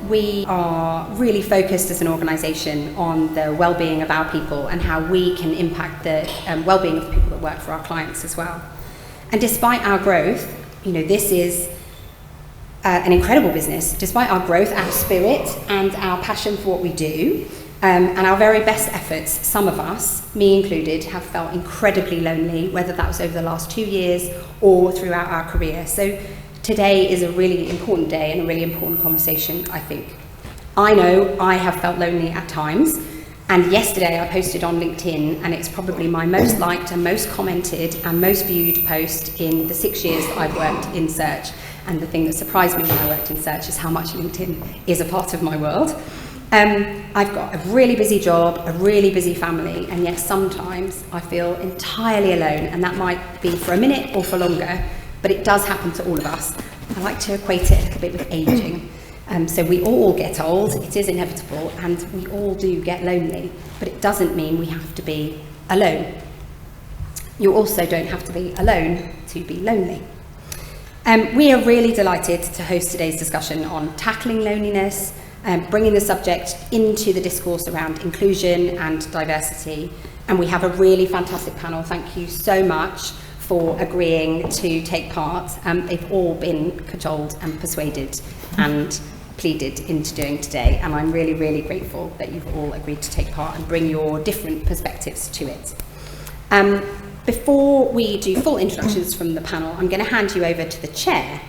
We are really focused as an organisation on the well-being of our people and how we can impact the well-being of the people that work for our clients as well. And despite our growth, this is an incredible business. Despite our growth, our spirit and our passion for what we do, and our very best efforts, some of us, me included, have felt incredibly lonely, whether that was over the last 2 years or throughout our career. So today is a really important day and a really important conversation, I think. I know I have felt lonely at times, and yesterday I posted on LinkedIn, and it's probably my most liked and most commented and most viewed post in the 6 years that I've worked in search. And the thing that surprised me when I worked in search is how much LinkedIn is a part of my world. I've got a really busy job, a really busy family, and yet sometimes I feel entirely alone, and that might be for a minute or for longer, but it does happen to all of us. I like to equate it a little bit with ageing. So we all get old, it is inevitable, and we all do get lonely, but it doesn't mean we have to be alone. You also don't have to be alone to be lonely. We are really delighted to host today's discussion on tackling loneliness, bringing the subject into the discourse around inclusion and diversity. And we have a really fantastic panel. Thank you so much for agreeing to take part. They've all been cajoled and persuaded and pleaded into doing today. And I'm really, really grateful that you've all agreed to take part and bring your different perspectives to it. Before we do full introductions from the panel, I'm going to hand you over to the chair.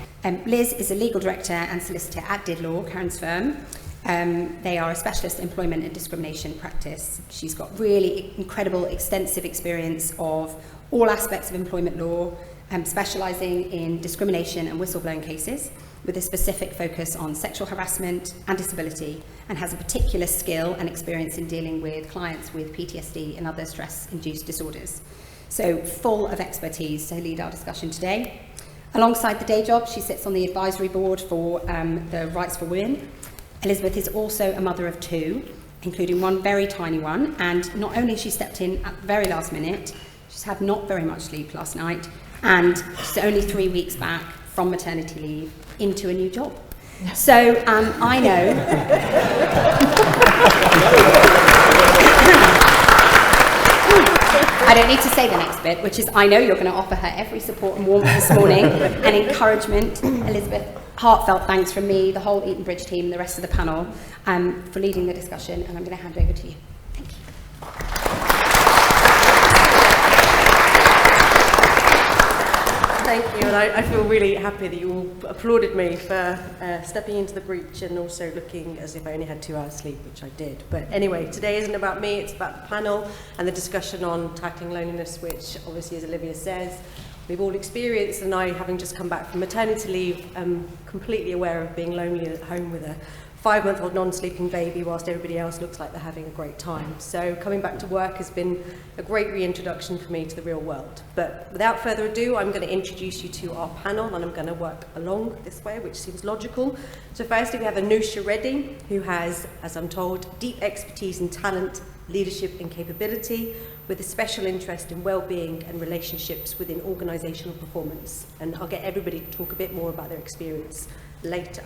Liz is a legal director and solicitor at Did Law, Karen's firm. They are a specialist employment and discrimination practice. She's got really incredible, extensive experience of all aspects of employment law, specialising in discrimination and whistleblowing cases, with a specific focus on sexual harassment and disability, and has a particular skill and experience in dealing with clients with PTSD and other stress-induced disorders. So full of expertise to lead our discussion today. Alongside the day job, she sits on the advisory board for the Rights for Women. Elizabeth is also a mother of 2, including one very tiny one, and not only she stepped in at the very last minute, she's had not very much sleep last night, and she's only 3 weeks back from maternity leave into a new job. So I know... I don't need to say the next bit, which is I know you're going to offer her every support and warmth this morning and encouragement. Elizabeth, heartfelt thanks from me, the whole Eton Bridge team, the rest of the panel, for leading the discussion, and I'm going to hand over to you. Thank you. Thank you, and I feel really happy that you all applauded me for stepping into the breach and also looking as if I only had 2 hours sleep, which I did. But anyway, today isn't about me, it's about the panel and the discussion on tackling loneliness, which obviously, as Olivia says, we've all experienced, and I, having just come back from maternity leave, am completely aware of being lonely at home with a 5-month-old non-sleeping baby whilst everybody else looks like they're having a great time. So coming back to work has been a great reintroduction for me to the real world. But without further ado, I'm going to introduce you to our panel, and I'm going to work along this way, which seems logical. So firstly, we have Anusha Reddy, who has, as I'm told, deep expertise in talent, leadership and capability, with a special interest in well-being and relationships within organisational performance. And I'll get everybody to talk a bit more about their experience later.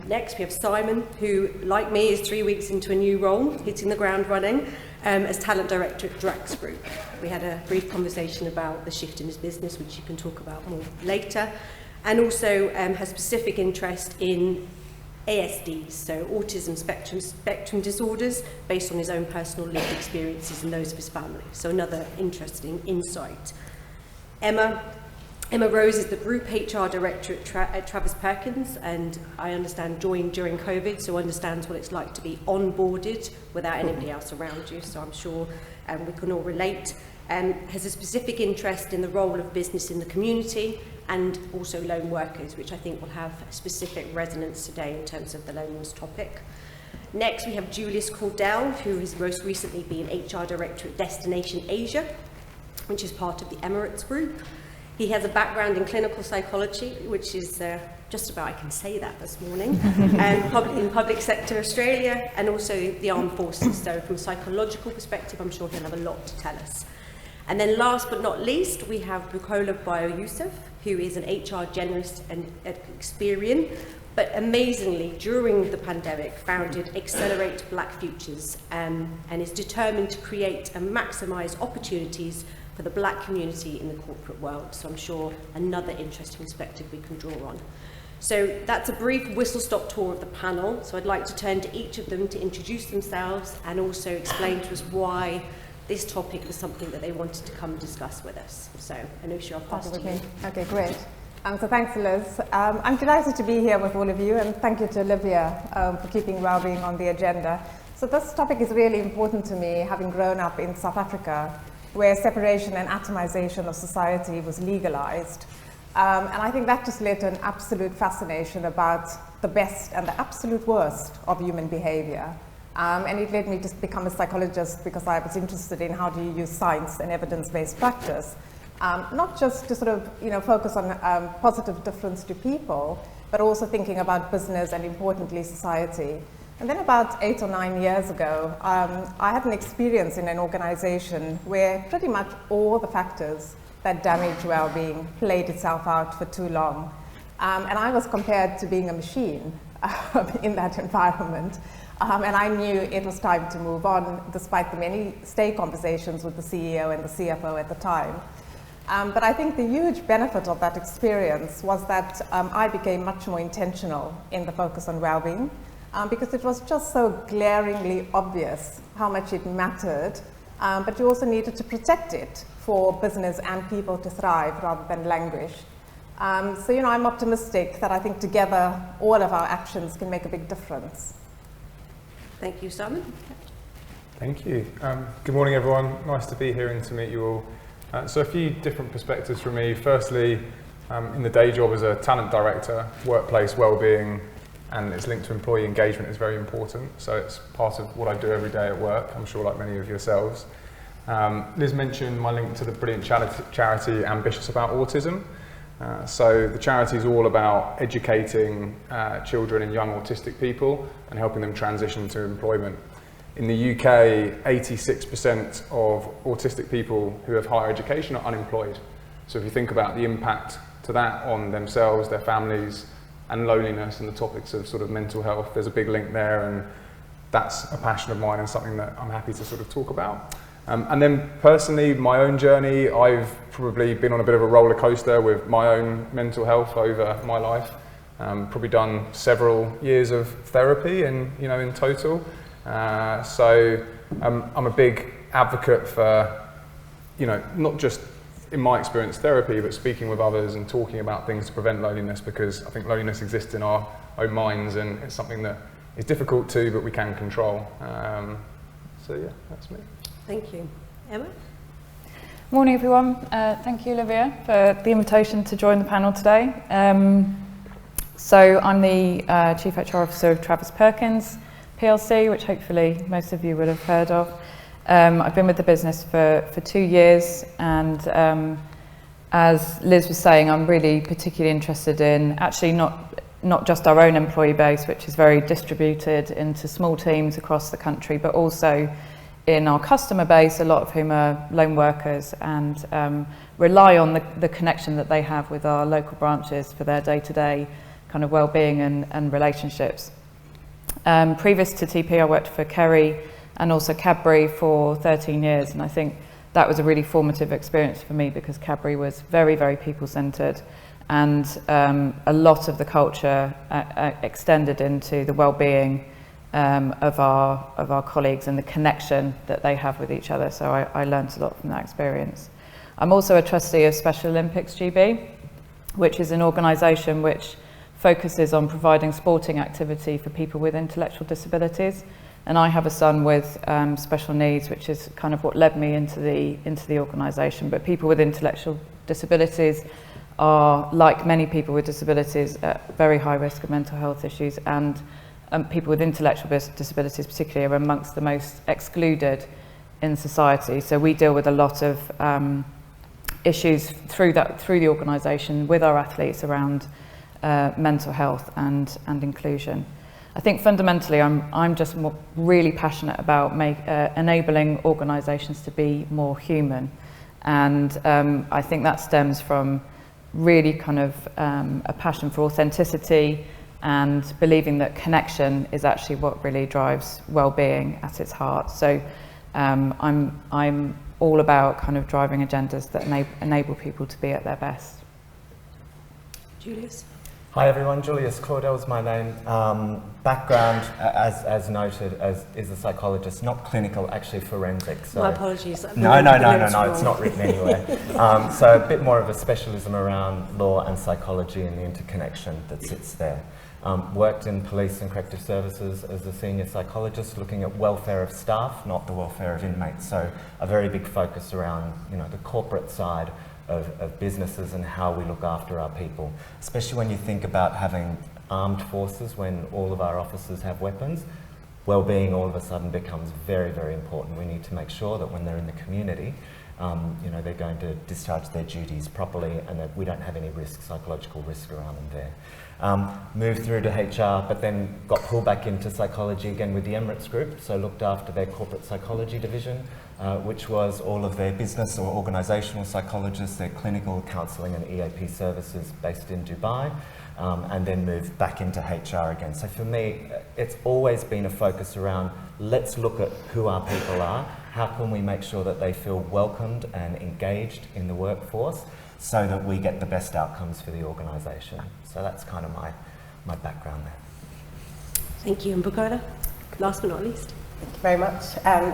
Next, we have Simon, who, like me, is 3 weeks into a new role, hitting the ground running as talent director at Drax Group. We had a brief conversation about the shift in his business, which you can talk about more later, and also has specific interest in ASDs, so autism spectrum disorders, based on his own personal lived experiences and those of his family. So another interesting insight. Emma Rose is the Group HR Director at Travis Perkins, and I understand joined during COVID, so understands what it's like to be onboarded without anybody else around you, so I'm sure we can all relate. Has a specific interest in the role of business in the community and also lone workers, which I think will have specific resonance today in terms of the loneliness topic. Next, we have Julius Cordell, who has most recently been HR Director at Destination Asia, which is part of the Emirates Group. He has a background in clinical psychology, which is just about, I can say that this morning, in public sector Australia and also the armed forces. So from a psychological perspective, I'm sure he'll have a lot to tell us. And then last but not least, we have Bukola Bio-Yusuf, who is an HR generalist and Experian but amazingly, during the pandemic, founded Accelerate Black Futures and is determined to create and maximise opportunities for the black community in the corporate world. So I'm sure another interesting perspective we can draw on. So that's a brief whistle-stop tour of the panel. So I'd like to turn to each of them to introduce themselves and also explain to us why this topic was something that they wanted to come and discuss with us. So, Anusha, I'll pass to you. Okay, great. So thanks, Liz. I'm delighted to be here with all of you, and thank you to Olivia for keeping Wellbeing on the agenda. So this topic is really important to me, having grown up in South Africa, where separation and atomization of society was legalized. And I think that just led to an absolute fascination about the best and the absolute worst of human behavior. And it led me to become a psychologist because I was interested in how do you use science and evidence-based practice, not just to sort of focus on positive difference to people, but also thinking about business and importantly society. And then about 8 or 9 years ago, I had an experience in an organization where pretty much all the factors that damage well-being played itself out for too long. And I was compared to being a machine in that environment. And I knew it was time to move on, despite the many stay conversations with the CEO and the CFO at the time. But I think the huge benefit of that experience was that I became much more intentional in the focus on well-being, because it was just so glaringly obvious how much it mattered, but you also needed to protect it for business and people to thrive rather than languish. So I'm optimistic that I think together all of our actions can make a big difference. Thank you, Simon. Thank you. Good morning, everyone. Nice to be here and to meet you all. So a few different perspectives from me. Firstly, in the day job as a talent director, workplace well-being and it's linked to employee engagement is very important. So it's part of what I do every day at work, I'm sure like many of yourselves. Liz mentioned my link to the brilliant charity Ambitious About Autism. So the charity is all about educating children and young autistic people and helping them transition to employment. In the UK, 86% of autistic people who have higher education are unemployed. So if you think about the impact to that on themselves, their families, and loneliness and the topics of sort of mental health, there's a big link there, and that's a passion of mine and something that I'm happy to sort of talk about. And then personally, my own journey, I've probably been on a bit of a roller coaster with my own mental health over my life. Probably done several years of therapy in total. So I'm a big advocate for, not just in my experience therapy, but speaking with others and talking about things to prevent loneliness, because I think loneliness exists in our own minds and it's something that is difficult to, but we can control. So yeah, that's me. Thank you. Emma? Morning, everyone. Thank you, Olivia, for the invitation to join the panel today. So I'm the Chief HR Officer of Travis Perkins PLC, which hopefully most of you will have heard of. I've been with the business for 2 years, and as Liz was saying, I'm really particularly interested in actually not just our own employee base, which is very distributed into small teams across the country, but also in our customer base, a lot of whom are lone workers and rely on the connection that they have with our local branches for their day-to-day kind of well-being and relationships. Previous to TP, I worked for Kerry and also Cadbury for 13 years, and I think that was a really formative experience for me because Cadbury was very, very people-centred, and a lot of the culture extended into the well-being of our colleagues and the connection that they have with each other. So I learned a lot from that experience. I'm also a trustee of Special Olympics GB, which is an organisation which focuses on providing sporting activity for people with intellectual disabilities. And I have a son with special needs, which is kind of what led me into the organisation. But people with intellectual disabilities are, like many people with disabilities, at very high risk of mental health issues, and people with intellectual disabilities particularly are amongst the most excluded in society. So we deal with a lot of issues through the organisation with our athletes around mental health and inclusion. I think fundamentally I'm just really passionate about enabling organisations to be more human, and I think that stems from really kind of a passion for authenticity and believing that connection is actually what really drives well-being at its heart. So I'm all about kind of driving agendas that enable people to be at their best. Julius? Hi everyone, Julius Cordell is my name. Background, as noted, is a psychologist, not clinical, actually forensic. So My apologies. No, it's not written anywhere. So a bit more of a specialism around law and psychology and the interconnection that sits there. Worked in police and corrective services as a senior psychologist, looking at welfare of staff, not the welfare of inmates. So a very big focus around, the corporate side of businesses and how we look after our people, especially when you think about having armed forces when all of our officers have weapons. Well-being all of a sudden becomes very, very important. We need to make sure that when they're in the community, they're going to discharge their duties properly and that we don't have any psychological risk around them there. Moved through to HR, but then got pulled back into psychology again with the Emirates Group, so looked after their corporate psychology division, which was all of their business or organisational psychologists, their clinical counselling and EAP services based in Dubai, and then moved back into HR again. So for me, it's always been a focus around, let's look at who our people are, how can we make sure that they feel welcomed and engaged in the workforce so that we get the best outcomes for the organisation. So that's kind of my background there. Thank you. And Bukola, last but not least. Thank you very much.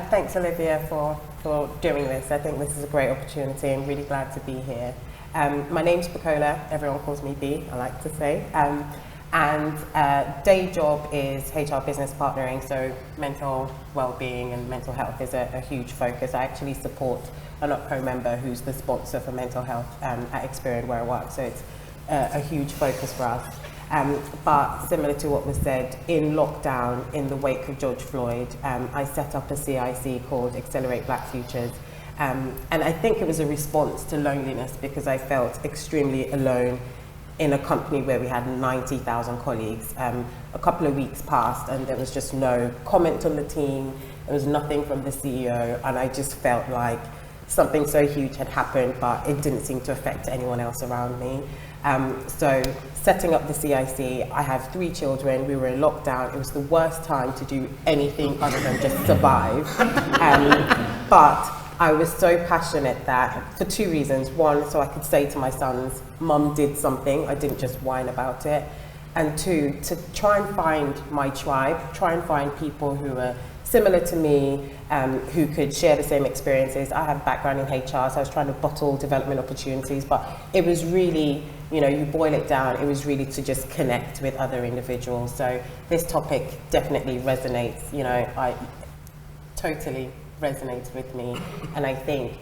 Thanks, Olivia, for doing this. I think this is a great opportunity. I'm really glad to be here. My name's Bukola. Everyone calls me B, I like to say. Day job is HR business partnering, so mental well-being and mental health is a huge focus. I actually support an OPCO member who's the sponsor for mental health at Experian where I work, so it's a huge focus for us. But similar to what was said, in lockdown, in the wake of George Floyd, I set up a CIC called Accelerate Black Futures. And I think it was a response to loneliness because I felt extremely alone in a company where we had 90,000 colleagues. A couple of weeks passed and there was just no comment on the team. There was nothing from the CEO, and I just felt like something so huge had happened, but it didn't seem to affect anyone else around me. So setting up the CIC, I have 3 children, we were in lockdown, it was the worst time to do anything other than just survive. But I was so passionate that, for 2 reasons. One, so I could say to my sons, Mum did something, I didn't just whine about it. And 2, to try and find my tribe, try and find people who are similar to me, who could share the same experiences. I have a background in HR, so I was trying to bottle development opportunities, but it was really, you boil it down, it was really to just connect with other individuals. So this topic definitely resonates, I totally resonates with me. And I think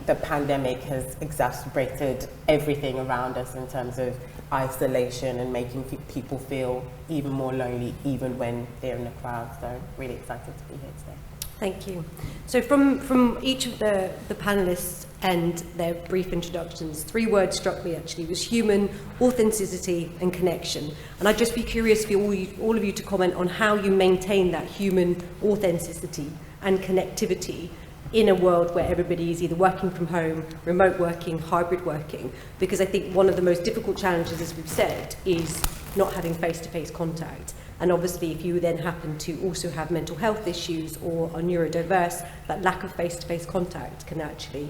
the pandemic has exacerbated everything around us in terms of isolation and making people feel even more lonely, even when they're in a crowd. So really excited to be here today. Thank you. So from each of the panelists and their brief introductions, 3 words struck me actually. It was human, authenticity and connection. And I'd just be curious for all of you to comment on how you maintain that human authenticity and connectivity in a world where everybody is either working from home, remote working, hybrid working, because I think one of the most difficult challenges, as we've said, is not having face-to-face contact. And obviously, if you then happen to also have mental health issues or are neurodiverse, that lack of face-to-face contact can actually,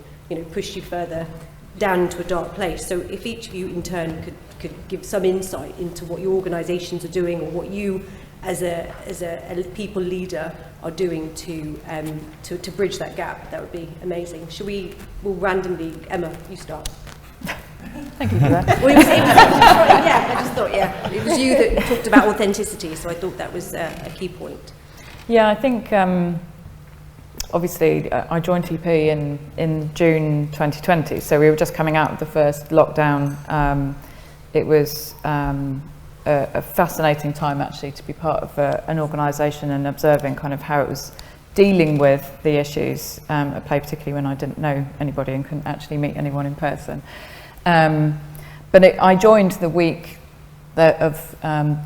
push you further down into a dark place. So if each of you in turn could give some insight into what your organisations are doing or what you as a people leader are doing to bridge that gap, that would be amazing. We'll randomly, Emma, you start. Thank you for that. Well, I just thought, it was you that talked about authenticity, so I thought that was a key point. Yeah, I think obviously I joined TP in June 2020, so we were just coming out of the first lockdown. It was a fascinating time actually to be part of an organisation and observing kind of how it was dealing with the issues at play, particularly when I didn't know anybody and couldn't actually meet anyone in person. But I joined the week of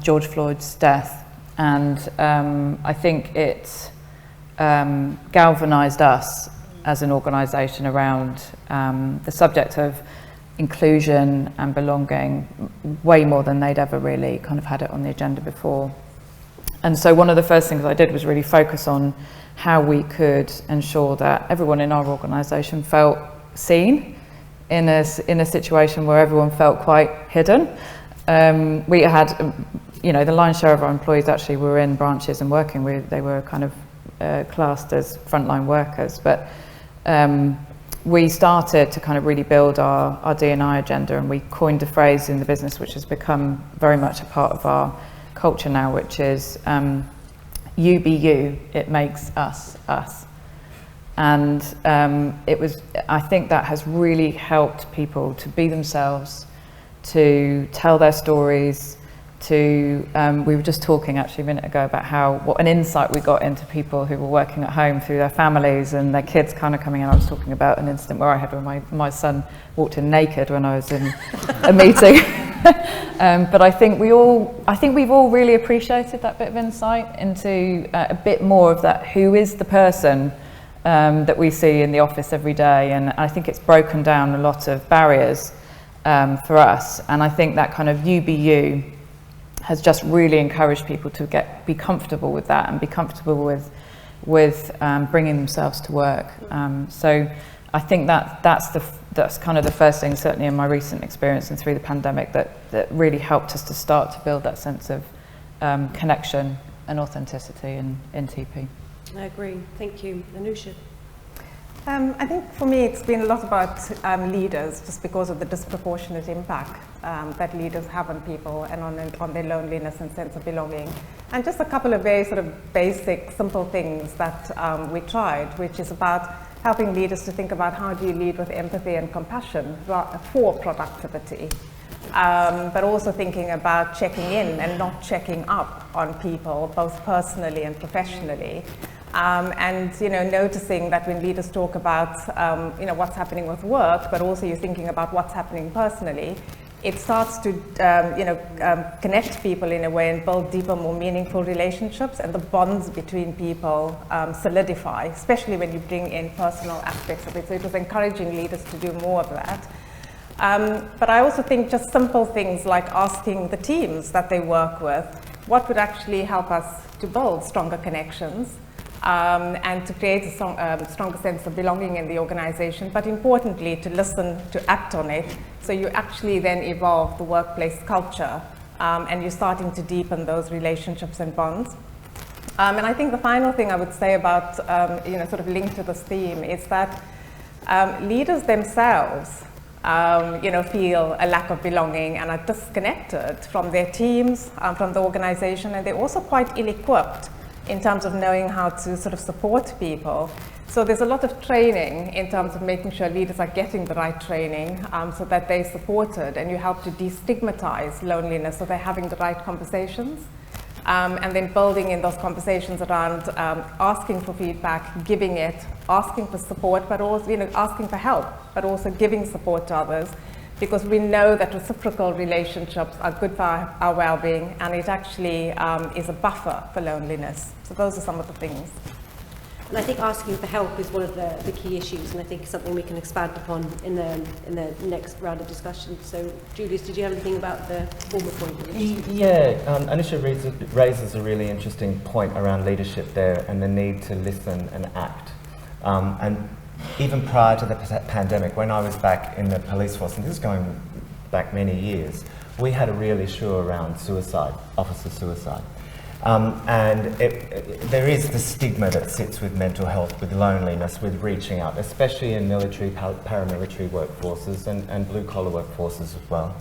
George Floyd's death, and I think it galvanised us as an organisation around the subject of inclusion and belonging way more than they'd ever really kind of had it on the agenda before. And so one of the first things I did was really focus on how we could ensure that everyone in our organisation felt seen in a situation where everyone felt quite hidden. We had, the lion's share of our employees actually were in branches and working with, they were kind of classed as frontline workers, but we started to kind of really build our D&I agenda, and we coined a phrase in the business which has become very much a part of our culture now, which is you be you, it makes us us. And I think that has really helped people to be themselves, to tell their stories, we were just talking actually a minute ago about what an insight we got into people who were working at home through their families and their kids kind of coming in. I was talking about an incident where I had when my son walked in naked when I was in a meeting. But I think we've all really appreciated that bit of insight into a bit more of that, who is the person that we see in the office every day, and I think it's broken down a lot of barriers for us, and I think that kind of you be you has just really encouraged people to be comfortable with that and be comfortable with bringing themselves to work. So I think that's kind of the first thing, certainly in my recent experience and through the pandemic, that really helped us to start to build that sense of connection and authenticity in TP. I agree. Thank you. Anusha? I think for me it's been a lot about leaders, just because of the disproportionate impact that leaders have on people and on their loneliness and sense of belonging. And just a couple of very sort of basic, simple things that we tried, which is about helping leaders to think about how do you lead with empathy and compassion for productivity. But also thinking about checking in and not checking up on people, both personally and professionally. And noticing that when leaders talk about what's happening with work, but also you're thinking about what's happening personally, it starts to connect people in a way and build deeper, more meaningful relationships, and the bonds between people solidify, especially when you bring in personal aspects of it. So it was encouraging leaders to do more of that. But I also think just simple things like asking the teams that they work with what would actually help us to build stronger connections. And to create a stronger sense of belonging in the organization, but importantly to listen, to act on it, so you actually then evolve the workplace culture, and you're starting to deepen those relationships and bonds. And I think the final thing I would say about, sort of linked to this theme, is that leaders themselves feel a lack of belonging and are disconnected from their teams, from the organization, and they're also quite ill-equipped in terms of knowing how to sort of support people. So there's a lot of training in terms of making sure leaders are getting the right training so that they're supported, and you help to destigmatize loneliness, so they're having the right conversations, and then building in those conversations around asking for feedback, giving it, asking for support, but also asking for help, but also giving support to others, because we know that reciprocal relationships are good for our well-being, and it actually is a buffer for loneliness. So those are some of the things. And I think asking for help is one of the key issues, and I think something we can expand upon in the next round of discussion. So, Julius, did you have anything about the former point? Yeah, Anusha raises a really interesting point around leadership there and the need to listen and act. And even prior to the pandemic, when I was back in the police force, and this is going back many years, we had a real issue around suicide, officer suicide. And there is the stigma that sits with mental health, with loneliness, with reaching out, especially in military, paramilitary workforces and blue-collar workforces as well.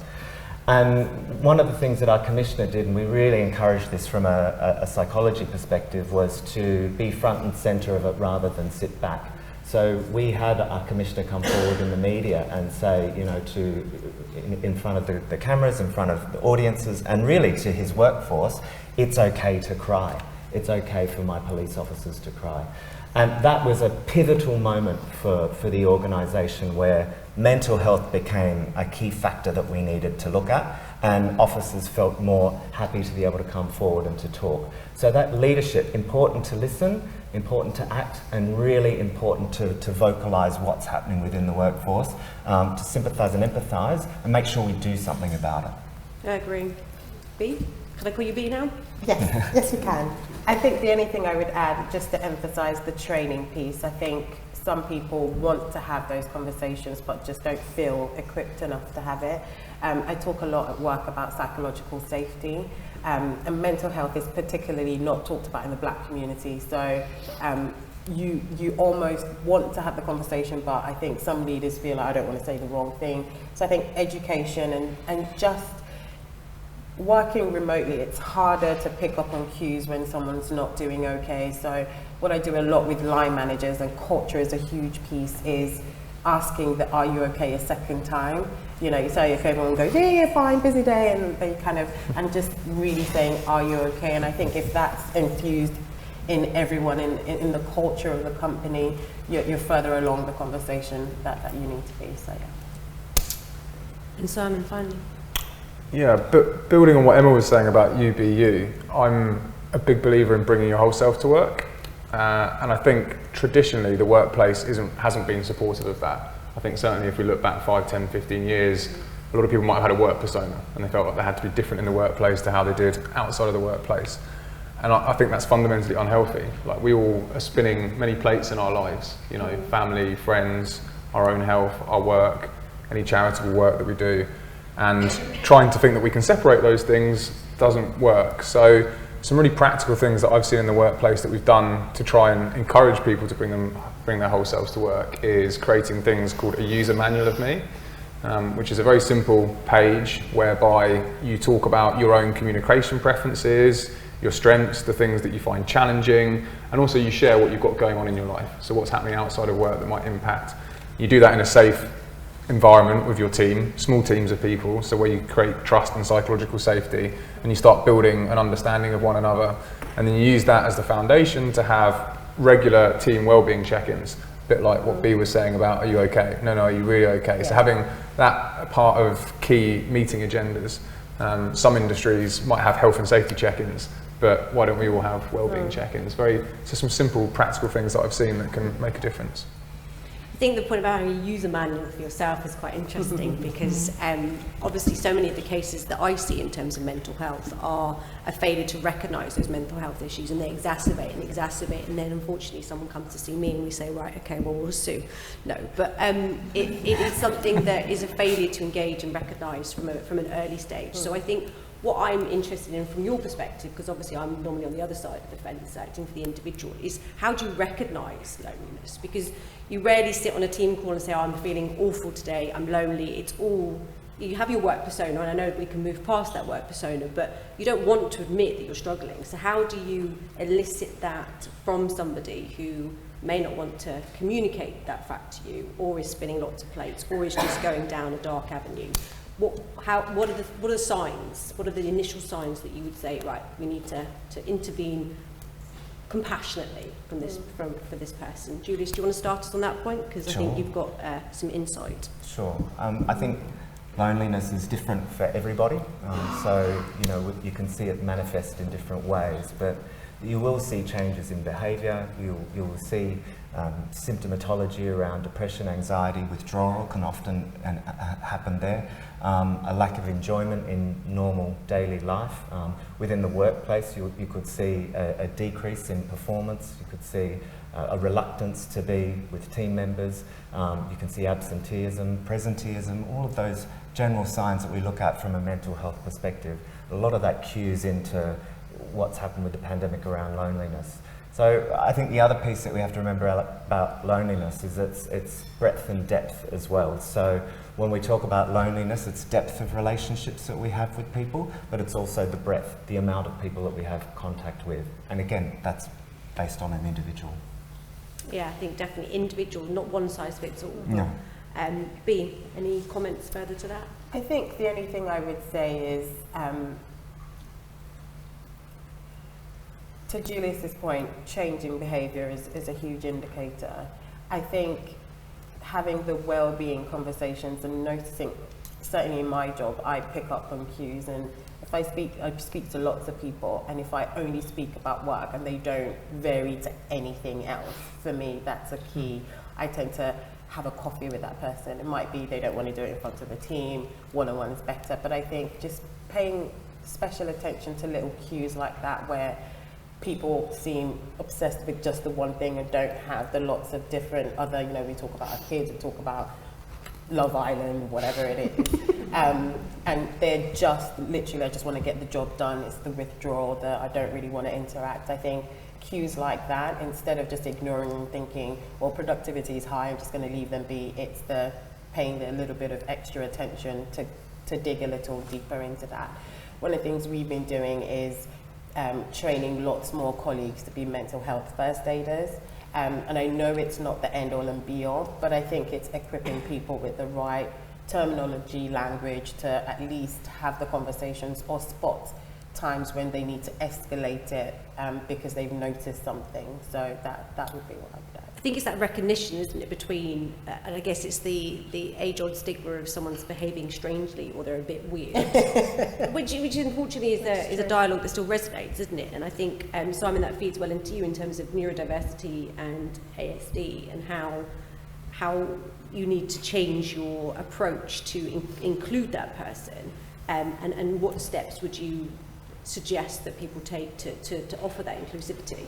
And one of the things that our commissioner did, and we really encouraged this from a psychology perspective, was to be front and centre of it rather than sit back. So we had our commissioner come forward in the media and say, in front of the cameras, in front of the audiences, and really to his workforce, it's okay to cry. It's okay for my police officers to cry. And that was a pivotal moment for the organisation, where mental health became a key factor that we needed to look at, and officers felt more happy to be able to come forward and to talk. So that leadership, important to listen, important to act and really important to vocalise what's happening within the workforce, to sympathise and empathise and make sure we do something about it. I agree. B? Can I call you B now? Yes, yes, you can. I think the only thing I would add, just to emphasise the training piece, I think some people want to have those conversations but just don't feel equipped enough to have it. I talk a lot at work about psychological safety, and mental health is particularly not talked about in the Black community. So you almost want to have the conversation, but I think some leaders feel like, I don't want to say the wrong thing. So I think education and just working remotely, it's harder to pick up on cues when someone's not doing okay. So what I do a lot with line managers, and culture is a huge piece, is asking the "Are you okay?" a second time. You know, you say if everyone goes, yeah, fine, busy day, and they kind of, and just really saying, "Are you okay?" And I think if that's infused in everyone in the culture of the company, you're further along the conversation that you need to be. So yeah. And Simon, finally. Yeah, but building on what Emma was saying about you be you, I'm a big believer in bringing your whole self to work. And I think traditionally the workplace hasn't been supportive of that. I think certainly if we look back 5, 10, 15 years, a lot of people might have had a work persona and they felt like they had to be different in the workplace to how they did outside of the workplace. And I think that's fundamentally unhealthy. Like, we all are spinning many plates in our lives, you know, family, friends, our own health, our work, any charitable work that we do. And trying to think that we can separate those things doesn't work. So some really practical things that I've seen in the workplace that we've done to try and encourage people to bring their whole selves to work is creating things called a user manual of me, which is a very simple page whereby you talk about your own communication preferences, your strengths, the things that you find challenging, and also you share what you've got going on in your life. So what's happening outside of work that might impact. You do that in a safe environment with your team, small teams of people, so where you create trust and psychological safety, and you start building an understanding of one another, and then you use that as the foundation to have regular team wellbeing check-ins, a bit like what B was saying about, are you okay? No, are you really okay? Yeah. So having that part of key meeting agendas. Some industries might have health and safety check-ins, but why don't we all have wellbeing check-ins? So some simple practical things that I've seen that can make a difference. I think the point about having a user manual for yourself is quite interesting because obviously so many of the cases that I see in terms of mental health are a failure to recognise those mental health issues, and they exacerbate, and then unfortunately someone comes to see me and we say, right, okay, well, we'll sue. No, but it is something that is a failure to engage and recognise from an early stage. So I think what I'm interested in from your perspective, because obviously I'm normally on the other side of the fence acting for the individual, is how do you recognise loneliness? Because you rarely sit on a team call and say, oh, I'm feeling awful today, I'm lonely. It's all, you have your work persona, and I know we can move past that work persona, but you don't want to admit that you're struggling. So how do you elicit that from somebody who may not want to communicate that fact to you, or is spinning lots of plates, or is just going down a dark avenue? What are the signs? What are the initial signs that you would say, right, we need to intervene compassionately for this person? Julius, do you want to start us on that point? Because I think you've got some insight. Sure. I think loneliness is different for everybody. So, you know, you can see it manifest in different ways, but you will see changes in behaviour. You will see symptomatology around depression, anxiety, withdrawal can often happen there. A lack of enjoyment in normal daily life. Within the workplace, you could see a decrease in performance. You could see a reluctance to be with team members. You can see absenteeism, presenteeism, all of those general signs that we look at from a mental health perspective. A lot of that cues into what's happened with the pandemic around loneliness. So I think the other piece that we have to remember about loneliness is it's breadth and depth as well. So when we talk about loneliness, it's depth of relationships that we have with people, but it's also the breadth, the amount of people that we have contact with. And again, that's based on an individual. Yeah, I think definitely individual, not one size fits all. No. B, any comments further to that? I think the only thing I would say is, to Julius's point, changing behaviour is a huge indicator. I think having the well-being conversations and noticing certainly in my job, I pick up on cues, and if I speak to lots of people, and if I only speak about work and they don't vary to anything else, for me, that's a key. I tend to have a coffee with that person. It might be they don't want to do it in front of a team, one-on-one is better, but I think just paying special attention to little cues like that, where people seem obsessed with just the one thing and don't have the lots of different other, we talk about our kids, we talk about Love Island, whatever it is. And they're just literally, I just want to get the job done. It's the withdrawal, I don't really want to interact. I think cues like that, instead of just ignoring them, thinking, well, productivity is high, I'm just going to leave them be, it's the paying a little bit of extra attention to dig a little deeper into that. One of the things we've been doing is training lots more colleagues to be mental health first aiders. And I know it's not the end all and be all, but I think it's equipping people with the right terminology, language to at least have the conversations or spot times when they need to escalate it because they've noticed something. So that would be what I would add. I think it's that recognition, isn't it, between, and I guess it's the age-old stigma of someone's behaving strangely or they're a bit weird, which unfortunately is a dialogue that still resonates, isn't it? And I think, Simon, that feeds well into you in terms of neurodiversity and ASD and how you need to change your approach to include that person, and what steps would you suggest that people take to offer that inclusivity?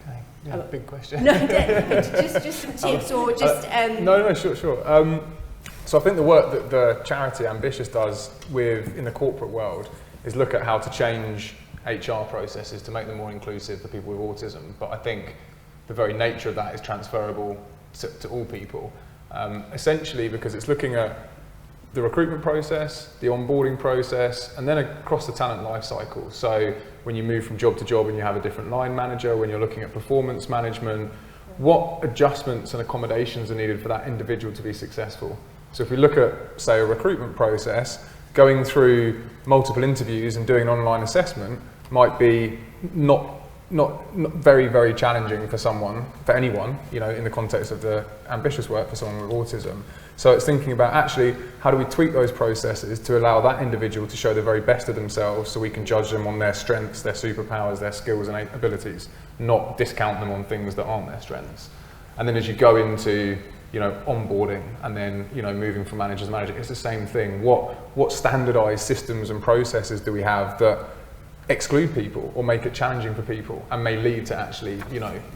Okay, yeah, big question. No, just some tips or just... No, sure. So I think the work that the charity Ambitious does in the corporate world is look at how to change HR processes to make them more inclusive for people with autism. But I think the very nature of that is transferable to all people. Essentially because it's looking at the recruitment process, the onboarding process, and then across the talent life cycle. So when you move from job to job and you have a different line manager, when you're looking at performance management, what adjustments and accommodations are needed for that individual to be successful? So if we look at, say, a recruitment process, going through multiple interviews and doing an online assessment might be not very, very challenging for anyone, in the context of the Ambitious work for someone with autism. So it's thinking about actually how do we tweak those processes to allow that individual to show the very best of themselves, so we can judge them on their strengths, their superpowers, their skills and abilities, not discount them on things that aren't their strengths. And then as you go into onboarding and then moving from manager to manager, it's the same thing. What standardized systems and processes do we have that exclude people or make it challenging for people and may lead to actually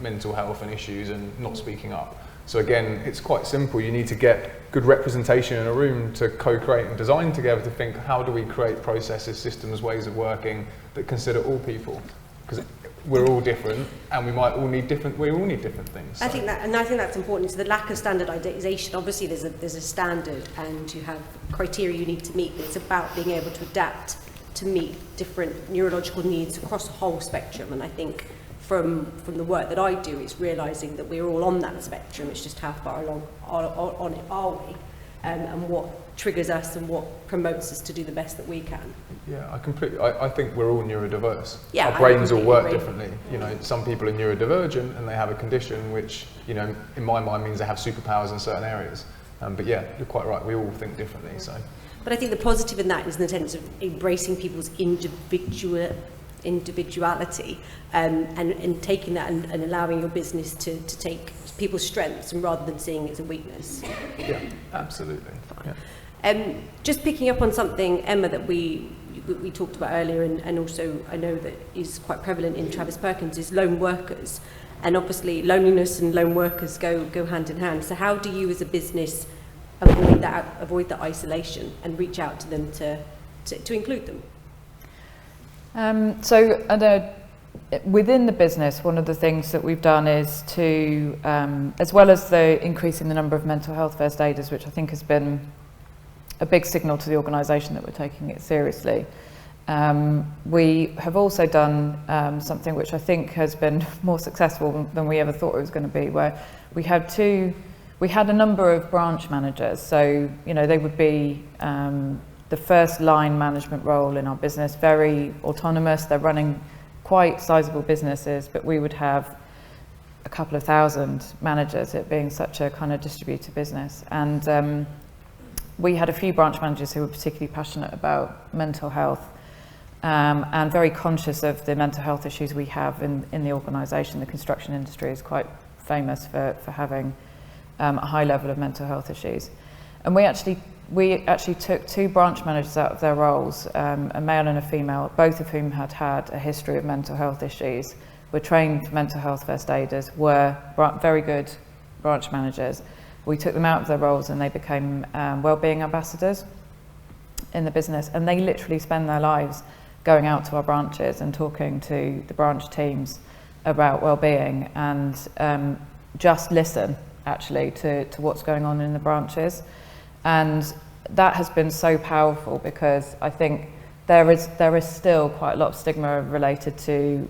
mental health and issues and not speaking up? So again, it's quite simple. You need to get good representation in a room to co-create and design together to think, how do we create processes, systems, ways of working that consider all people? Because we're all different and we all need different things. So. I think that's important. So the lack of standardization, obviously there's a standard and you have criteria you need to meet, but it's about being able to adapt to meet different neurological needs across the whole spectrum. And I think from the work that I do, it's realising that we're all on that spectrum. It's just how far along on it are we, and what triggers us and what promotes us to do the best that we can. Yeah, I think we're all neurodiverse. Yeah, our brains all work differently. Some people are neurodivergent and they have a condition which, in my mind means they have superpowers in certain areas. But yeah, you're quite right. We all think differently. So. But I think the positive in that is in the sense of embracing people's individuality, and taking that and allowing your business to take people's strengths and rather than seeing it as a weakness. Yeah, absolutely. Yeah. Just picking up on something, Emma, that we talked about earlier, and also I know that is quite prevalent in Travis Perkins, is lone workers. And obviously loneliness and lone workers go hand in hand. So how do you as a business avoid that isolation and reach out to them to include them? Within the business, one of the things that we've done is to, as well as the increasing the number of mental health first aiders, which I think has been a big signal to the organisation that we're taking it seriously, we have also done something which I think has been more successful than we ever thought it was going to be, where we had a number of branch managers. So, they would be the first line management role in our business, very autonomous. They're running quite sizable businesses, but we would have a couple of thousand managers, it being such a kind of distributed business. And we had a few branch managers who were particularly passionate about mental health and very conscious of the mental health issues we have in the organisation. The construction industry is quite famous for having a high level of mental health issues. And we actually took 2 branch managers out of their roles, a male and a female, both of whom had had a history of mental health issues, were trained mental health first aiders, were very good branch managers. We took them out of their roles and they became wellbeing ambassadors in the business, and they literally spend their lives going out to our branches and talking to the branch teams about wellbeing and just listen actually to what's going on in the branches. And that has been so powerful because I think there is still quite a lot of stigma related to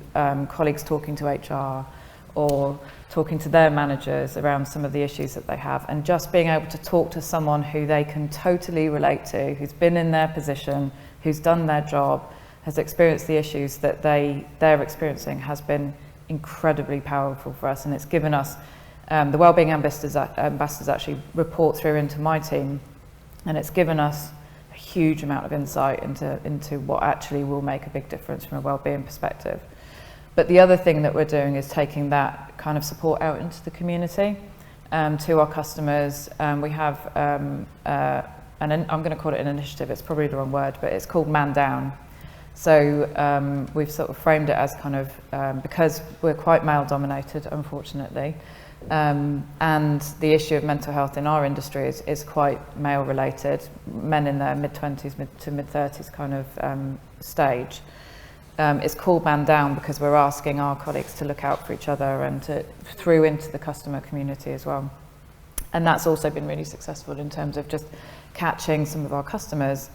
colleagues talking to HR or talking to their managers around some of the issues that they have, and just being able to talk to someone who they can totally relate to, who's been in their position, who's done their job, has experienced the issues that they're experiencing, has been incredibly powerful for us. And it's given us, the Wellbeing ambassadors actually report through into my team, and it's given us a huge amount of insight into what actually will make a big difference from a wellbeing perspective. But the other thing that we're doing is taking that kind of support out into the community, to our customers. We have, I'm going to call it an initiative, it's probably the wrong word, but it's called Man Down. So we've sort of framed it as kind of, because we're quite male dominated, unfortunately, and the issue of mental health in our industry is quite male related, men in their mid-20s to mid-30s kind of stage. It's called Man Down because we're asking our colleagues to look out for each other and through into the customer community as well. And that's also been really successful in terms of just catching some of our customers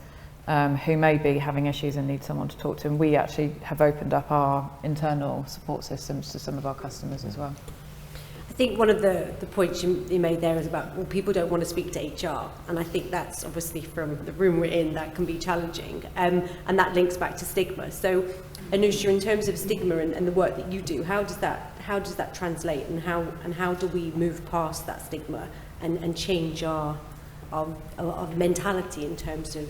who may be having issues and need someone to talk to. And we actually have opened up our internal support systems to some of our customers as well. I think one of the points you made there is about, well, people don't want to speak to HR, and I think that's obviously from the room we're in that can be challenging, and that links back to stigma. So Anusha, in terms of stigma and the work that you do, how does that translate, and how do we move past that stigma and change our mentality in terms of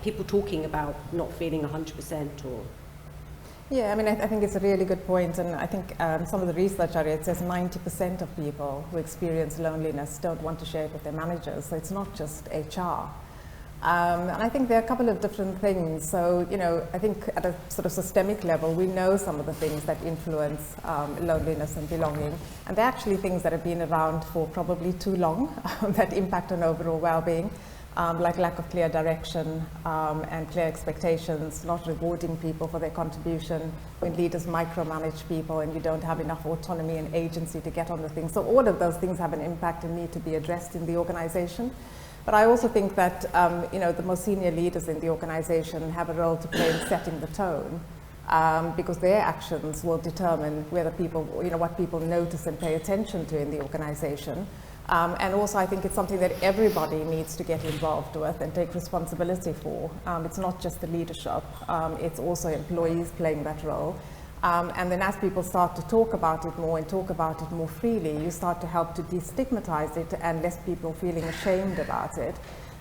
people talking about not feeling 100% or... Yeah, I mean, I think it's a really good point, and I think some of the research I read says 90% of people who experience loneliness don't want to share it with their managers, so it's not just HR. And I think there are a couple of different things. So, you know, I think at a sort of systemic level, we know some of the things that influence loneliness and belonging, and they're actually things that have been around for probably too long that impact on overall well-being. Like lack of clear direction and clear expectations, not rewarding people for their contribution, when leaders micromanage people and you don't have enough autonomy and agency to get on the things. So all of those things have an impact and need to be addressed in the organization. But I also think that the more senior leaders in the organization have a role to play in setting the tone, because their actions will determine whether people, what people notice and pay attention to in the organization. And also I think it's something that everybody needs to get involved with and take responsibility for. It's not just the leadership, it's also employees playing that role. And then as people start to talk about it more and talk about it more freely, you start to help to destigmatize it and less people feeling ashamed about it.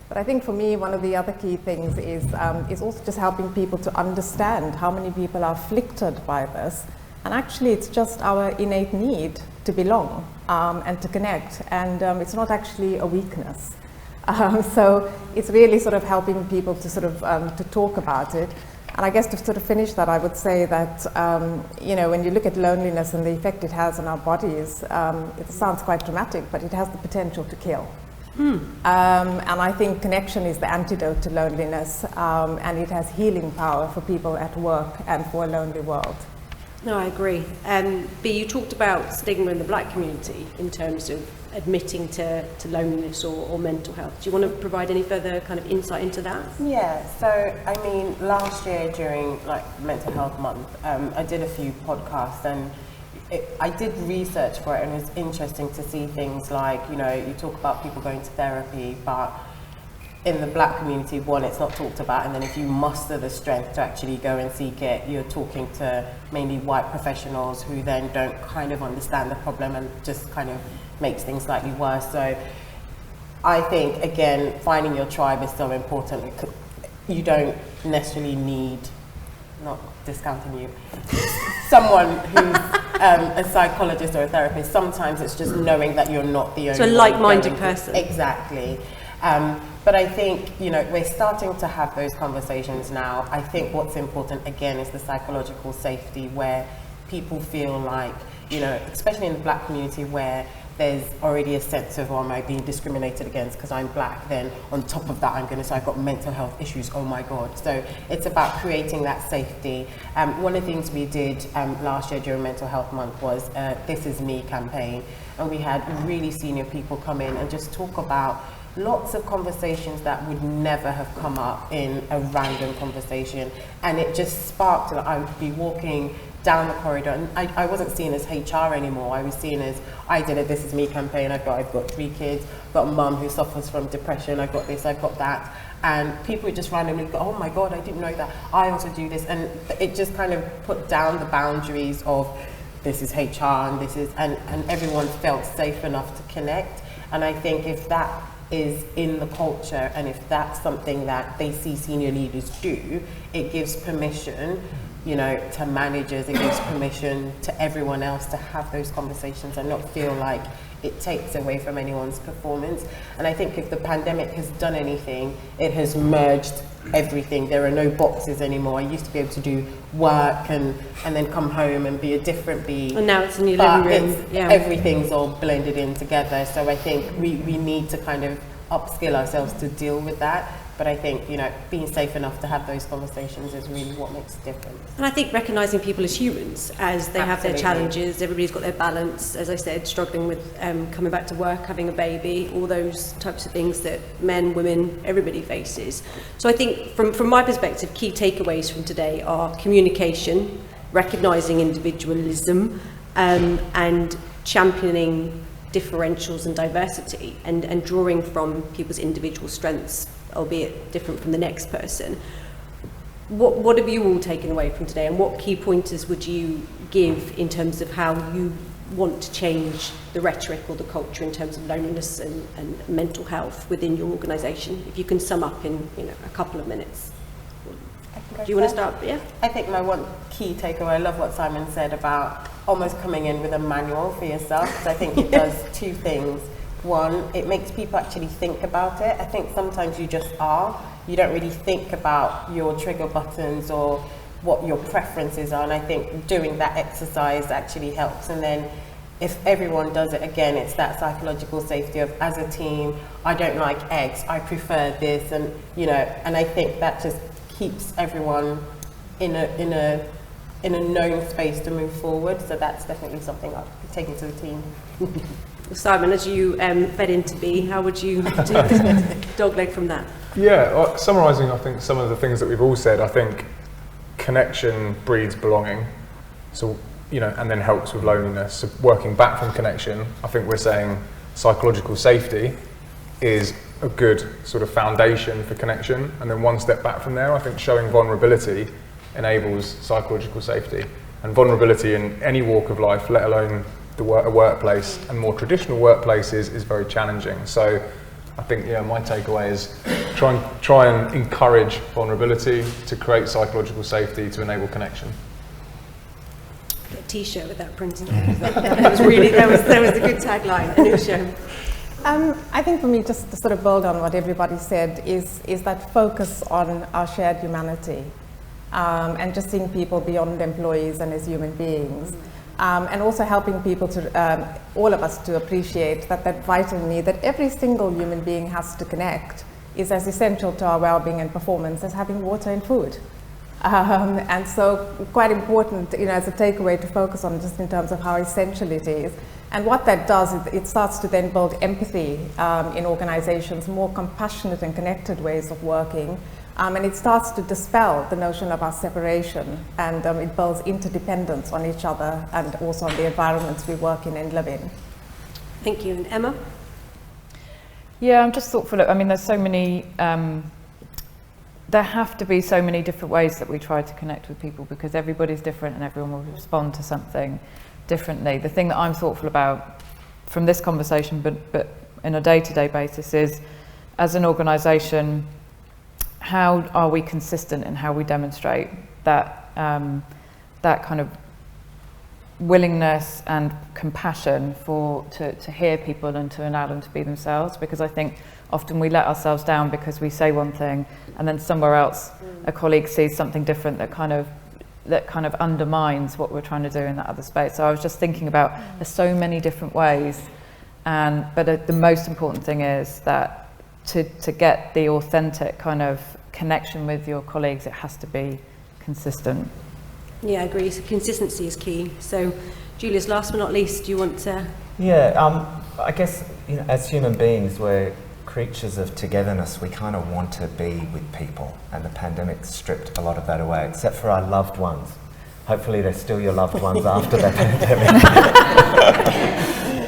But I think for me, one of the other key things is also just helping people to understand how many people are afflicted by this. And actually it's just our innate need to belong and to connect, and it's not actually a weakness. So it's really sort of helping people to sort of to talk about it. And I guess to sort of finish that, I would say that when you look at loneliness and the effect it has on our bodies, it sounds quite dramatic, but it has the potential to kill. And I think connection is the antidote to loneliness, and it has healing power for people at work and for a lonely world. No, I agree. B, you talked about stigma in the Black community in terms of admitting to loneliness or mental health. Do you want to provide any further kind of insight into that? Yeah, so I mean, last year during Mental Health Month, I did a few podcasts, and I did research for it, and it was interesting to see things like, you talk about people going to therapy, but in the Black community, one, it's not talked about, and then if you muster the strength to actually go and seek it, you're talking to mainly white professionals who then don't kind of understand the problem and just kind of makes things slightly worse. So I think, again, finding your tribe is so important. You don't necessarily need, not discounting you, someone who's a psychologist or a therapist. Sometimes it's just knowing that you're not the only So a like-minded person. Exactly. But I think, we're starting to have those conversations now. I think what's important, again, is the psychological safety, where people feel like, especially in the Black community, where there's already a sense of, am I being discriminated against because I'm Black? Then on top of that, I'm going to say I've got mental health issues. Oh my God. So it's about creating that safety. One of the things we did last year during Mental Health Month was This Is Me campaign. And we had really senior people come in and just talk about lots of conversations that would never have come up in a random conversation. And it just sparked, I would be walking down the corridor, and I wasn't seen as HR anymore. I was seen as, I did a This Is Me campaign. I've got 3 kids, I've got a mum who suffers from depression, I've got this, I've got that. And people would just randomly go, oh my God, I didn't know that. I also do this. And it just kind of put down the boundaries of this is HR and this is, and everyone felt safe enough to connect. And I think if that is in the culture, and if that's something that they see senior leaders do, it gives permission, to managers, it gives permission to everyone else to have those conversations and not feel like it takes away from anyone's performance. And I think if the pandemic has done anything, it has merged everything. There are no boxes anymore. I used to be able to do work and then come home and be a different bee. And now it's in your living room. Everything's all blended in together. So I think we need to kind of upskill ourselves to deal with that. But I think, being safe enough to have those conversations is really what makes a difference. And I think recognising people as humans, as they have their challenges, everybody's got their balance, as I said, struggling with coming back to work, having a baby, all those types of things that men, women, everybody faces. So I think from my perspective, key takeaways from today are communication, recognising individualism, and championing differentials and diversity, and drawing from people's individual strengths, albeit different from the next person. What have you all taken away from today, and what key pointers would you give in terms of how you want to change the rhetoric or the culture in terms of loneliness and mental health within your organisation? If you can sum up in a couple of minutes. Do you want to start? Yeah. I think my one key takeaway, I love what Simon said about almost coming in with a manual for yourself, because I think it does 2 things. One, it makes people actually think about it. I think sometimes you just are. You don't really think about your trigger buttons or what your preferences are. And I think doing that exercise actually helps. And then if everyone does it, again, it's that psychological safety of, as a team, I don't like X, I prefer this. And, and I think that just keeps everyone in a known space to move forward. So that's definitely something I've taken to the team. Simon, as you fed into B, how would you do the dogleg from that? Yeah, summarising, I think some of the things that we've all said, I think connection breeds belonging. So, and then helps with loneliness. So working back from connection, I think we're saying psychological safety is a good sort of foundation for connection. And then one step back from there, I think showing vulnerability enables psychological safety. And vulnerability in any walk of life, let alone a workplace, and more traditional workplaces, is very challenging. So I think my takeaway is try and encourage vulnerability to create psychological safety to enable connection. A t-shirt with that printed. That was really that was a good tagline. Anusha. I think for me, just to sort of build on what everybody said, is that focus on our shared humanity, and just seeing people beyond employees and as human beings. And also helping people to, all of us, to appreciate that vital need that every single human being has to connect is as essential to our well-being and performance as having water and food. And so quite important, as a takeaway to focus on, just in terms of how essential it is. And what that does is it starts to then build empathy in organizations, more compassionate and connected ways of working. And it starts to dispel the notion of our separation, and it builds interdependence on each other and also on the environments we work in and live in. Thank you. And Emma? Yeah, I'm just thoughtful. There's so many, there have to be so many different ways that we try to connect with people, because everybody's different and everyone will respond to something differently. The thing that I'm thoughtful about from this conversation, but in a day-to-day basis is, as an organisation, how are we consistent in how we demonstrate that that kind of willingness and compassion to hear people and to allow them to be themselves? Because I think often we let ourselves down because we say one thing and then somewhere else a colleague sees something different that kind of undermines what we're trying to do in that other space. So I was just thinking about there's so many different ways, but the most important thing is that to get the authentic kind of connection with your colleagues, it has to be consistent. Yeah, I agree. So consistency is key. So, Julius, last but not least, do you want to? Yeah, I guess, you know, as human beings, we're creatures of togetherness. We kind of want to be with people, and the pandemic stripped a lot of that away, except for our loved ones. Hopefully they're still your loved ones after the pandemic.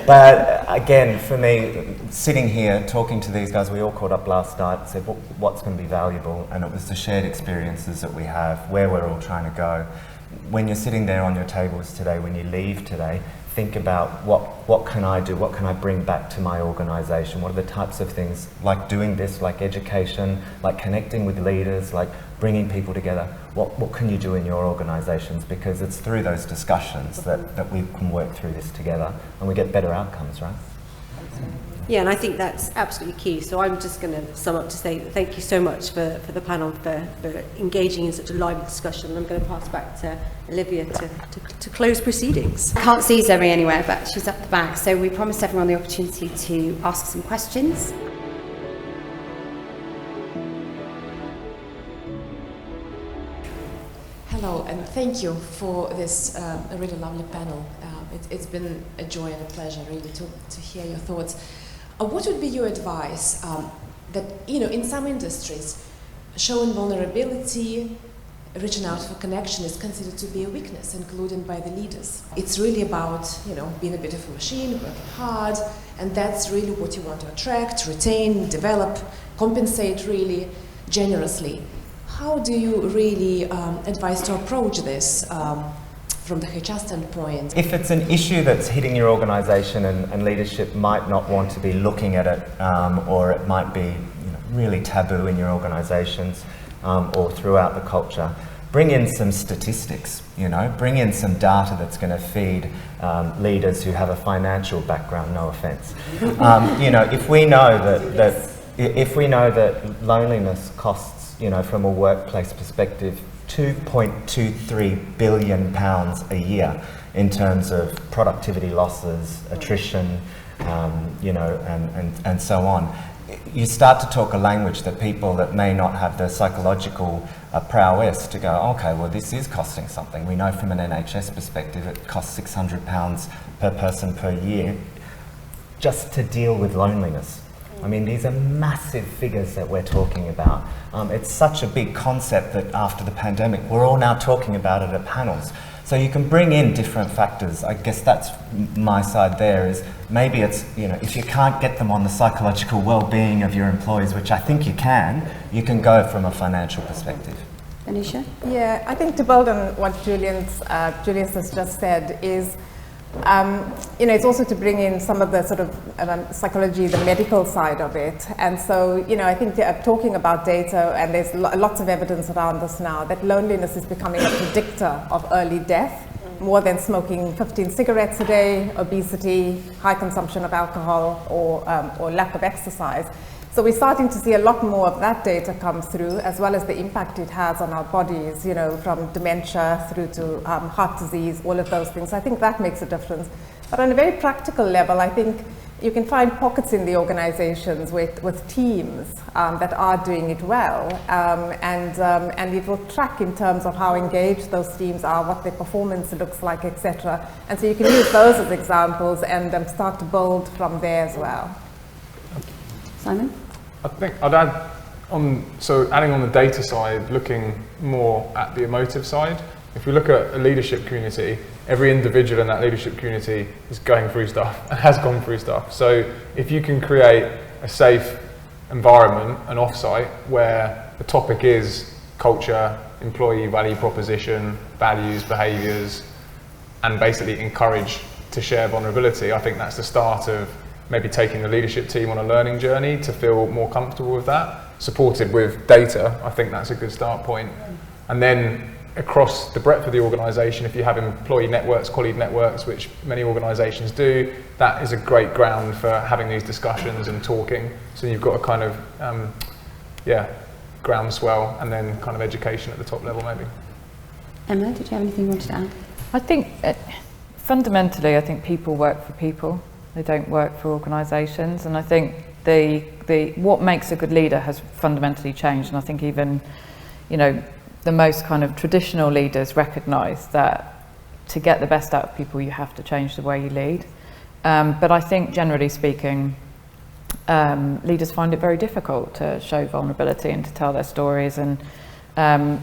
But again, for me, sitting here talking to these guys, we all caught up last night and said, well, what's going to be valuable? And it was the shared experiences that we have, where we're all trying to go. When you're sitting there on your tables today, when you leave today, think about what can I do, what can I bring back to my organisation, what are the types of things, like doing this, like education, like connecting with leaders, like bringing people together. What can you do in your organisations? Because it's through those discussions that we can work through this together and we get better outcomes, right? Yeah, and I think that's absolutely key. So I'm just going to sum up to say thank you so much for the panel, for engaging in such a lively discussion. And I'm going to pass back to Olivia to close proceedings. Can't see Zoe anywhere, but she's up the back. So we promised everyone the opportunity to ask some questions. Hello, and thank you for this really lovely panel. It's been a joy and a pleasure really to hear your thoughts. What would be your advice that, you know, in some industries, showing vulnerability, reaching out for connection is considered to be a weakness, including by the leaders. It's really about, you know, being a bit of a machine, working hard, and that's really what you want to attract, retain, develop, compensate really generously. How do you really advise to approach this from the HR standpoint? If it's an issue that's hitting your organisation and leadership might not want to be looking at it, or it might be, you know, really taboo in your organisations or throughout the culture, bring in some statistics, you know, bring in some data that's going to feed leaders who have a financial background, no offence. You know, if we know that loneliness costs, you know, from a workplace perspective, £2.23 billion a year in terms of productivity losses, attrition, you know, and so on. You start to talk a language that people that may not have the psychological prowess to go, okay, well, this is costing something. We know from an NHS perspective it costs £600 per person per year just to deal with loneliness. I mean, these are massive figures that we're talking about. It's such a big concept that after the pandemic, we're all now talking about it at panels. So you can bring in different factors. I guess that's my side there, is maybe it's, you know, if you can't get them on the psychological well-being of your employees, which I think you can go from a financial perspective. Anisha? Yeah, I think to build on what Julius has just said is, you know, it's also to bring in some of the sort of psychology, the medical side of it. And so, you know, I think talking about data, and there's lots of evidence around this now, that loneliness is becoming a predictor of early death, more than smoking 15 cigarettes a day, obesity, high consumption of alcohol, or lack of exercise. So we're starting to see a lot more of that data come through, as well as the impact it has on our bodies, you know, from dementia through to heart disease, all of those things. I think that makes a difference. But on a very practical level, I think you can find pockets in the organizations with teams that are doing it well, and it will track in terms of how engaged those teams are, what their performance looks like, etc. And so you can use those as examples and start to build from there as well. Simon? I think I'd add on, so adding on the data side, looking more at the emotive side. If we look at a leadership community, every individual in that leadership community is going through stuff and has gone through stuff. So if you can create a safe environment, an offsite, where the topic is culture, employee value proposition, values, behaviours, and basically encourage to share vulnerability, I think that's the start of maybe taking the leadership team on a learning journey to feel more comfortable with that, supported with data. I think that's a good start point. And then across the breadth of the organisation, if you have employee networks, colleague networks, which many organisations do, that is a great ground for having these discussions and talking. So you've got a kind of, groundswell, and then kind of education at the top level maybe. Emma, did you have anything you wanted to add? I think fundamentally, I think people work for people. They don't work for organisations, and I think the what makes a good leader has fundamentally changed. And I think even, the most kind of traditional leaders recognise that to get the best out of people, you have to change the way you lead. But I think generally speaking, leaders find it very difficult to show vulnerability and to tell their stories. And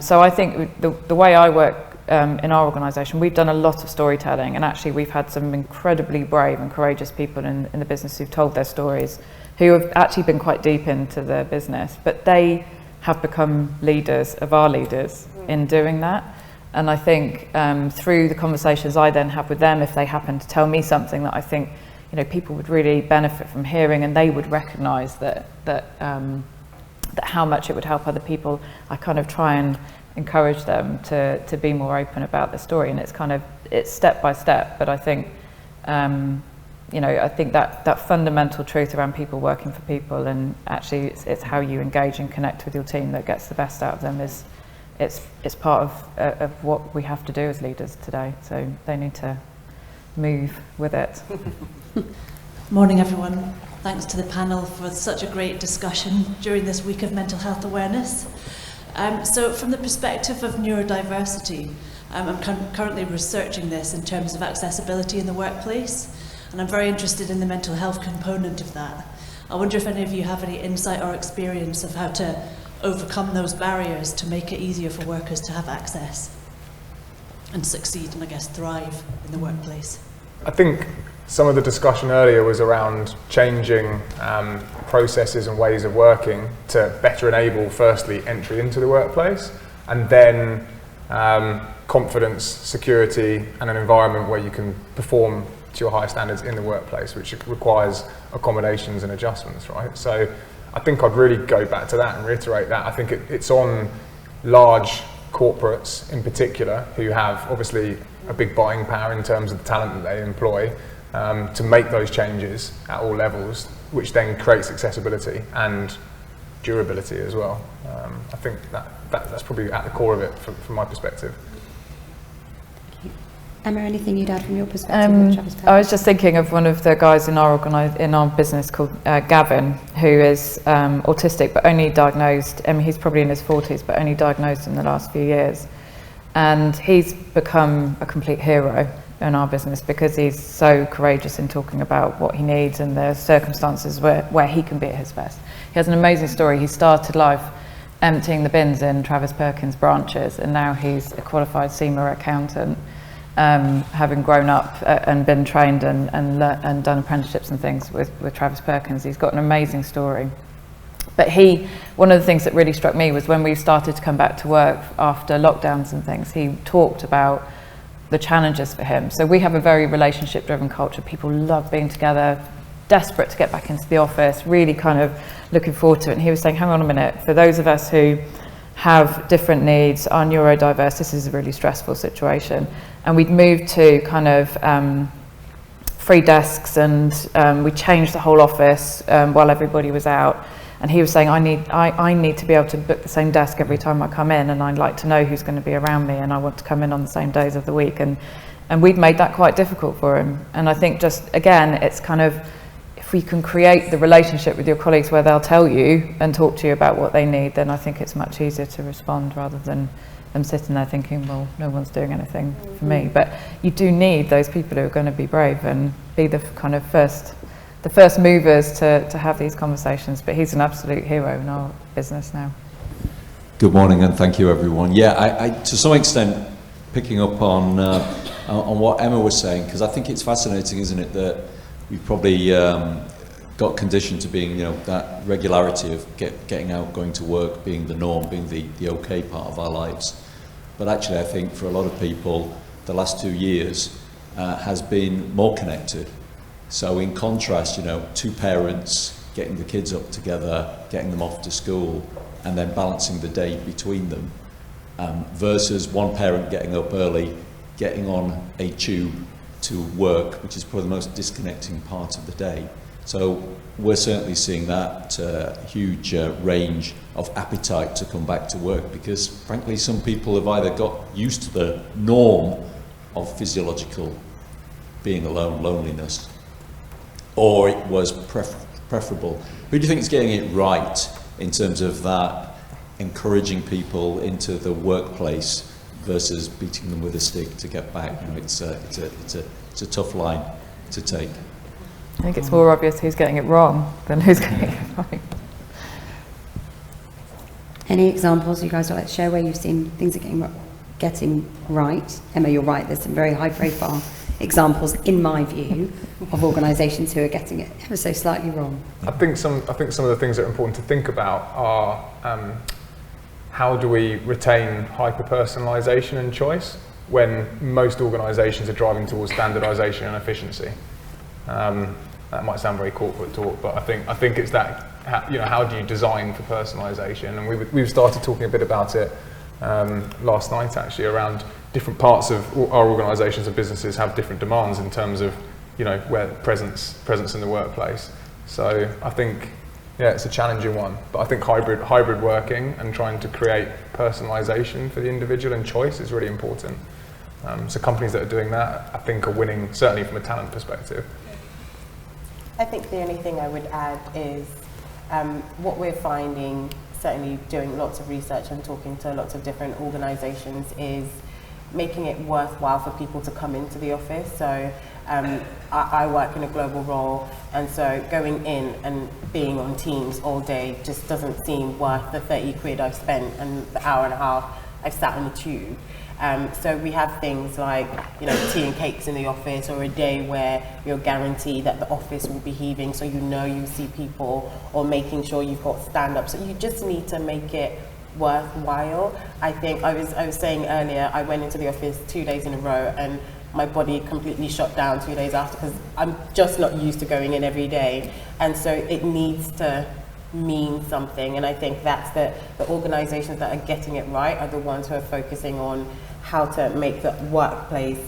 so I think the way I work in our organisation, we've done a lot of storytelling, and actually we've had some incredibly brave and courageous people in the business who've told their stories, who have actually been quite deep into the business, but they have become leaders of our leaders in doing that. And I think through the conversations I then have with them, if they happen to tell me something that I think people would really benefit from hearing, and they would recognise that how much it would help other people, I kind of try and encourage them to be more open about the story. And it's step by step, but I think I think that fundamental truth around people working for people, and actually it's how you engage and connect with your team that gets the best out of them, it's part of what we have to do as leaders today. So they need to move with it. Morning everyone. Thanks to the panel for such a great discussion during this week of mental health awareness. So from the perspective of neurodiversity, I'm currently researching this in terms of accessibility in the workplace, and I'm very interested in the mental health component of that. I wonder if any of you have any insight or experience of how to overcome those barriers to make it easier for workers to have access and succeed and, I guess, thrive in the workplace. I think some of the discussion earlier was around changing processes and ways of working to better enable, firstly, entry into the workplace, and then confidence, security, and an environment where you can perform to your higher standards in the workplace, which requires accommodations and adjustments, right? So I think I'd really go back to that and reiterate that. I think it's on large corporates in particular, who have obviously a big buying power in terms of the talent that they employ, to make those changes at all levels, which then creates accessibility and durability as well. I think that's probably at the core of it from my perspective. Emma, anything you'd add from your perspective? I was just thinking of one of the guys in our business called Gavin, who is autistic, but only diagnosed, he's probably in his 40s, but only diagnosed in the last few years. And he's become a complete hero in our business because he's so courageous in talking about what he needs and the circumstances where he can be at his best. He has an amazing story. He started life emptying the bins in Travis Perkins branches, and now he's a qualified SEMA accountant, having grown up and been trained and done apprenticeships and things with Travis Perkins. He's got an amazing story. But one of the things that really struck me was when we started to come back to work after lockdowns and things, he talked about the challenges for him. So we have a very relationship-driven culture. People love being together, desperate to get back into the office, really kind of looking forward to it. And he was saying, hang on a minute, for those of us who have different needs, are neurodiverse, this is a really stressful situation. And we'd moved to kind of free desks, and we changed the whole office while everybody was out. And he was saying, I need to be able to book the same desk every time I come in, and I'd like to know who's going to be around me, and I want to come in on the same days of the week. And we'd made that quite difficult for him. And I think just, again, it's kind of, if we can create the relationship with your colleagues where they'll tell you and talk to you about what they need, then I think it's much easier to respond rather than them sitting there thinking, well, no one's doing anything for me. But you do need those people who are going to be brave and be the kind of first movers to have these conversations. But he's an absolute hero in our business now. Good morning, and thank you, everyone. Yeah, I to some extent picking up on what Emma was saying, because I think it's fascinating, isn't it, that we've probably got conditioned to being, that regularity of getting out, going to work, being the norm, being the okay part of our lives. But actually, I think for a lot of people, the last 2 years has been more connected. So in contrast, two parents getting the kids up together, getting them off to school, and then balancing the day between them, versus one parent getting up early, getting on a tube to work, which is probably the most disconnecting part of the day. So we're certainly seeing that huge range of appetite to come back to work, because frankly some people have either got used to the norm of physiological being alone, loneliness, or it was preferable. Who do you think is getting it right in terms of that, encouraging people into the workplace versus beating them with a stick to get back? It's a tough line to take. I think it's more obvious who's getting it wrong than who's getting it right. Any examples you guys would like to share where you've seen things are getting right? Emma, you're right, there's some very high profile examples, in my view, of organisations who are getting it ever so slightly wrong. I think some of the things that are important to think about are how do we retain hyper-personalisation and choice when most organisations are driving towards standardisation and efficiency. That might sound very corporate talk, but I think it's that, how do you design for personalisation? And we've started talking a bit about it last night, actually, around different parts of our organisations and businesses have different demands in terms of, where presence in the workplace. So I think, it's a challenging one, but I think hybrid working and trying to create personalisation for the individual and choice is really important. So companies that are doing that, I think, are winning, certainly from a talent perspective. I think the only thing I would add is what we're finding, certainly doing lots of research and talking to lots of different organisations, is making it worthwhile for people to come into the office. So I work in a global role, and so going in and being on Teams all day just doesn't seem worth the 30 quid I've spent and the hour and a half I've sat on the tube. So we have things like, tea and cakes in the office, or a day where you're guaranteed that the office will be heaving, so you see people, or making sure you've got stand-up. So you just need to make it worthwhile. I think I was saying earlier, I went into the office 2 days in a row and my body completely shut down 2 days after, because I'm just not used to going in every day. And so it needs to mean something, and I think that's the organisations that are getting it right are the ones who are focusing on how to make the workplace,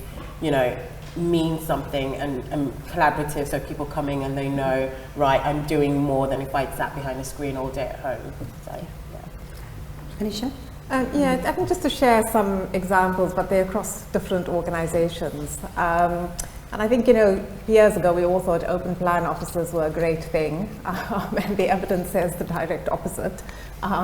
mean something and collaborative, so people coming and they know, right, I'm doing more than if I'd sat behind a screen all day at home. So, yeah. Anisha? Yeah, I think just to share some examples, but they're across different organisations. And I think, years ago we all thought open plan offices were a great thing, and the evidence says the direct opposite,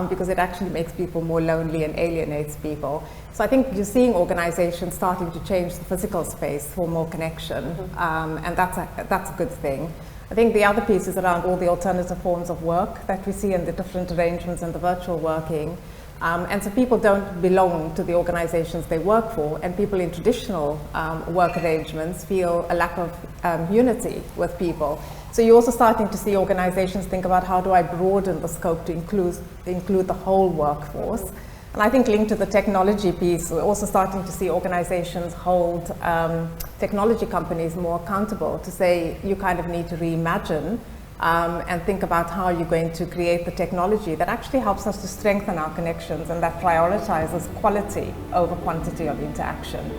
because it actually makes people more lonely and alienates people. So I think you're seeing organisations starting to change the physical space for more connection, and that's a good thing. I think the other piece is around all the alternative forms of work that we see in the different arrangements and the virtual working. And so people don't belong to the organizations they work for, and people in traditional work arrangements feel a lack of unity with people. So you're also starting to see organizations think about, how do I broaden the scope to include the whole workforce? And I think linked to the technology piece, we're also starting to see organizations hold technology companies more accountable to say, you kind of need to reimagine and think about how you're going to create the technology that actually helps us to strengthen our connections and that prioritizes quality over quantity of interaction.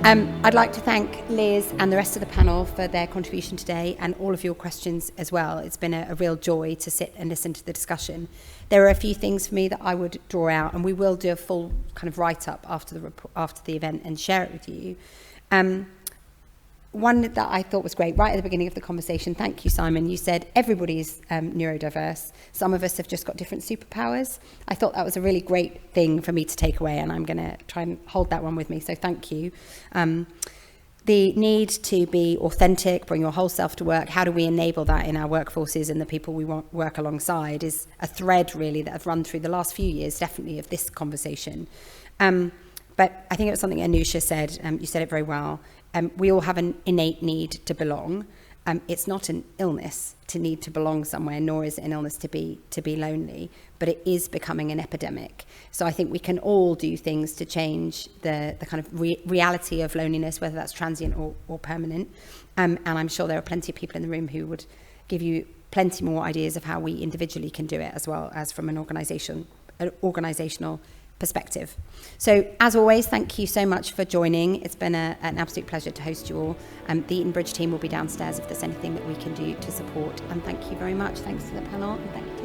I'd like to thank Liz and the rest of the panel for their contribution today, and all of your questions as well. It's been a real joy to sit and listen to the discussion. There are a few things for me that I would draw out, and we will do a full kind of write-up after the event and share it with you. One that I thought was great, right at the beginning of the conversation, thank you, Simon, you said everybody is neurodiverse. Some of us have just got different superpowers. I thought that was a really great thing for me to take away, and I'm going to try and hold that one with me, so thank you. The need to be authentic, bring your whole self to work, how do we enable that in our workforces and the people we work alongside, is a thread really that I've run through the last few years, definitely, of this conversation. But I think it was something Anusha said, you said it very well. We all have an innate need to belong, It's not an illness to need to belong somewhere, nor is it an illness to be lonely, but it is becoming an epidemic. So I think we can all do things to change the kind of reality of loneliness, whether that's transient or permanent. And I'm sure there are plenty of people in the room who would give you plenty more ideas of how we individually can do it, as well as from an organisational perspective. So, as always, thank you so much for joining. It's been an absolute pleasure to host you all. The Eton Bridge team will be downstairs if there's anything that we can do to support. And thank you very much. Thanks to the panel. And thank you.